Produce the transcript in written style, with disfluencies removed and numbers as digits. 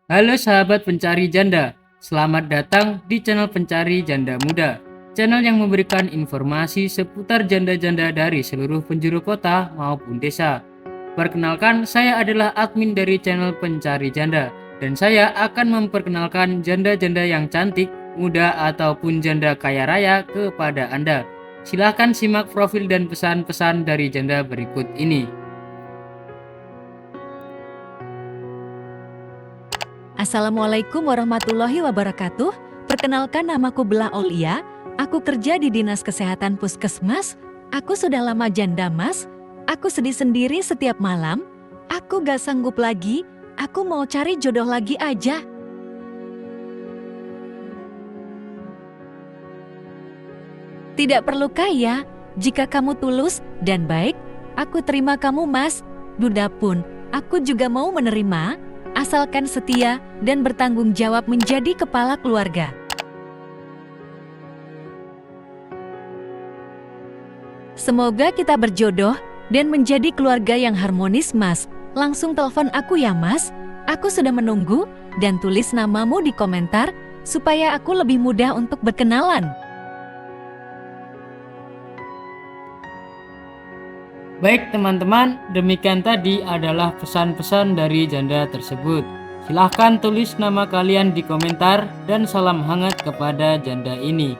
Halo sahabat pencari janda, selamat datang di channel Pencari Janda Muda. Channel yang memberikan informasi seputar janda-janda dari seluruh penjuru kota maupun desa. Perkenalkan, saya adalah admin dari channel Pencari Janda, dan saya akan memperkenalkan janda-janda yang cantik, muda, ataupun janda kaya raya kepada Anda. Silahkan simak profil dan pesan-pesan dari janda berikut ini. Assalamualaikum warahmatullahi wabarakatuh. Perkenalkan, namaku Bella Aulia. Aku kerja di Dinas Kesehatan Puskesmas. Aku sudah lama janda, Mas. Aku sedih sendiri setiap malam. Aku gak sanggup lagi. Aku mau cari jodoh lagi aja. Tidak perlu kaya. Jika kamu tulus dan baik, aku terima kamu, Mas. Duda pun, aku juga mau menerima. Asalkan setia dan bertanggung jawab menjadi kepala keluarga. Semoga kita berjodoh dan menjadi keluarga yang harmonis, Mas. Langsung telepon aku ya, Mas. Aku sudah menunggu dan tulis namamu di komentar supaya aku lebih mudah untuk berkenalan. Baik teman-teman, demikian tadi adalah pesan-pesan dari janda tersebut. Silahkan tulis nama kalian di komentar dan salam hangat kepada janda ini.